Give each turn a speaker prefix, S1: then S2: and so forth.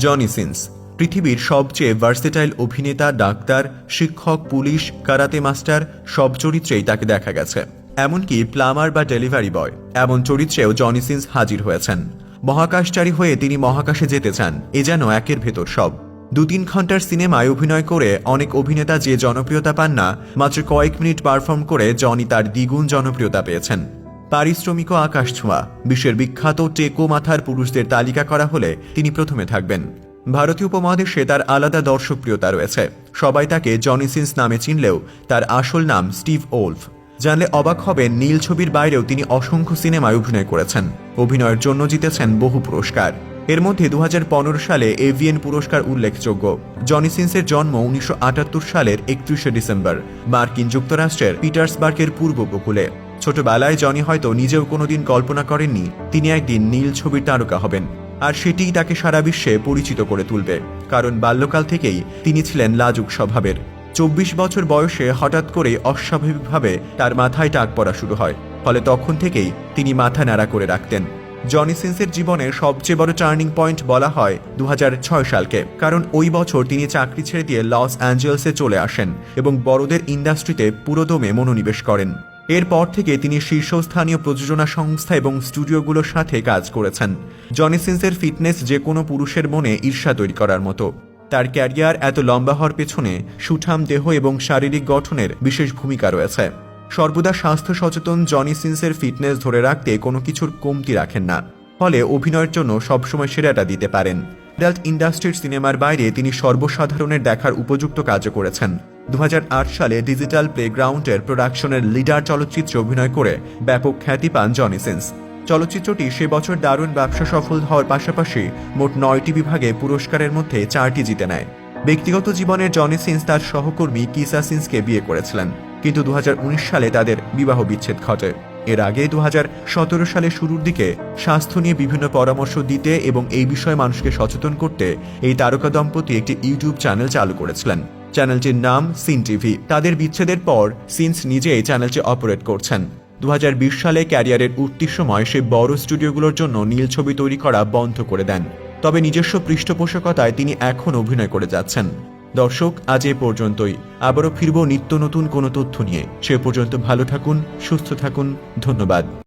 S1: Johnny Sins পৃথিবীর সবচেয়ে versatile অভিনেতা, ডাক্তার, শিক্ষক, পুলিশ, কারাতে মাস্টার সব চরিত্রেই তাকে দেখা গেছে। এমনকি প্লামার বা ডেলিভারি বয় এমন চরিত্রেও জনি সিন্স হাজির হয়েছেন। মহাকাশচারী হয়ে তিনি মহাকাশে যেতে চান, এ যেন একের ভেতর সব। 2-3 ঘন্টার সিনেমায় অভিনয় করে অনেক অভিনেতা যে জনপ্রিয়তা পান না, মাত্র কয়েক মিনিট পারফর্ম করে জনি তার দ্বিগুণ জনপ্রিয়তা পেয়েছেন। পারিশ্রমিকও আকাশ ছোঁয়া। বিশ্বের বিখ্যাত টেকো মাথার পুরুষদের তালিকা করা হলে তিনি প্রথমে থাকবেন। ভারতীয় উপমহাদেশে তার আলাদা দর্শকপ্রিয়তা রয়েছে। সবাই তাকে জনি সিন্স নামে চিনলেও তার আসল নাম স্টিভ ওলফ। জানলে অবাক হবেন, নীল ছবির বাইরেও তিনি অসংখ্য সিনেমায় অভিনয় করেছেন। অভিনয়ের জন্য জিতেছেন বহু পুরস্কার। এর মধ্যে 2015 সালে এভিএন পুরস্কার উল্লেখযোগ্য। জনি সিন্সের জন্ম 1978 সালের 31শে ডিসেম্বর মার্কিন যুক্তরাষ্ট্রের পিটার্সবার্গের পূর্ব উপকূলে। ছোটবেলায় জনি হয়তো নিজেও কোনোদিন কল্পনা করেননি তিনি একদিন নীল ছবির তারকা হবেন, আর সেটিই তাকে সারা বিশ্বে পরিচিত করে তুলবে। কারণ বাল্যকাল থেকেই তিনি ছিলেন লাজুক স্বভাবের। 24 বছর বয়সে হঠাৎ করে অস্বাভাবিকভাবে তার মাথায় টাক পড়া শুরু হয়, ফলে তখন থেকেই তিনি মাথা নাড়া করে রাখতেন। জনি সিন্সের জীবনের সবচেয়ে বড় টার্নিং পয়েন্ট বলা হয় 2006 সালকে, কারণ ওই বছর তিনি চাকরি ছেড়ে দিয়ে লস অ্যাঞ্জেলসে চলে আসেন এবং বড়দের ইন্ডাস্ট্রিতে পুরোদমে মনোনিবেশ করেন। এরপর থেকে তিনি শীর্ষস্থানীয় প্রযোজনা সংস্থা এবং স্টুডিওগুলোর সাথে কাজ করেছেন। জনি সিন্সের ফিটনেস যে কোনো পুরুষের মনে ঈর্ষা তৈরি করার মতো। তার ক্যারিয়ার এত লম্বা হওয়ার পেছনে সুঠাম দেহ এবং শারীরিক গঠনের বিশেষ ভূমিকা রয়েছে। সর্বদা স্বাস্থ্য সচেতন জনি সিন্সের ফিটনেস ধরে রাখতে কোনো কিছুর কমতি রাখেন না, ফলে অভিনয়ের জন্য সবসময় সেরাটা দিতে পারেন। অ্যাডাল্ট ইন্ডাস্ট্রির সিনেমার বাইরে তিনি সর্বসাধারণের দেখার উপযুক্ত কাজও করেছেন। 2008 সালে ডিজিটাল প্লেগ্রাউন্ডের প্রোডাকশনের লিডার চলচ্চিত্রে অভিনয় করে ব্যাপক খ্যাতি পান জনি সিন্স। চলচ্চিত্রটি সে বছর দারুণ ব্যবসা সফল হওয়ার পাশাপাশি মোট 9টি বিভাগে পুরস্কারের মধ্যে 4টি জিতে নেয়। ব্যক্তিগত জীবনের জনি সিন্স তার সহকর্মী কিসা সিন্সকে বিয়ে করেছিলেন, কিন্তু 2019 সালে তাদের বিবাহ বিচ্ছেদ ঘটে। এর আগে 2017 সালের শুরুর দিকে স্বাস্থ্য নিয়ে বিভিন্ন পরামর্শ দিতে এবং এই বিষয়ে মানুষকে সচেতন করতে এই তারকা দম্পতি একটি ইউটিউব চ্যানেল চালু করেছিলেন। চ্যানেলটির নাম সিন টিভি। তাদের বিচ্ছেদের পর সিন্স নিজে এই চ্যানেলটি অপারেট করছেন। 2020 সালে ক্যারিয়ারের উঠতির সময় সে বড় স্টুডিওগুলোর জন্য নীল ছবি তৈরি করা বন্ধ করে দেন, তবে নিজস্ব পৃষ্ঠপোষকতায় তিনি এখন অভিনয় করে যাচ্ছেন। দর্শক, আজ এ পর্যন্তই। আবারও ফিরব নিত্য নতুন কোনো তথ্য নিয়ে। সে পর্যন্ত ভালো থাকুন, সুস্থ থাকুন। ধন্যবাদ।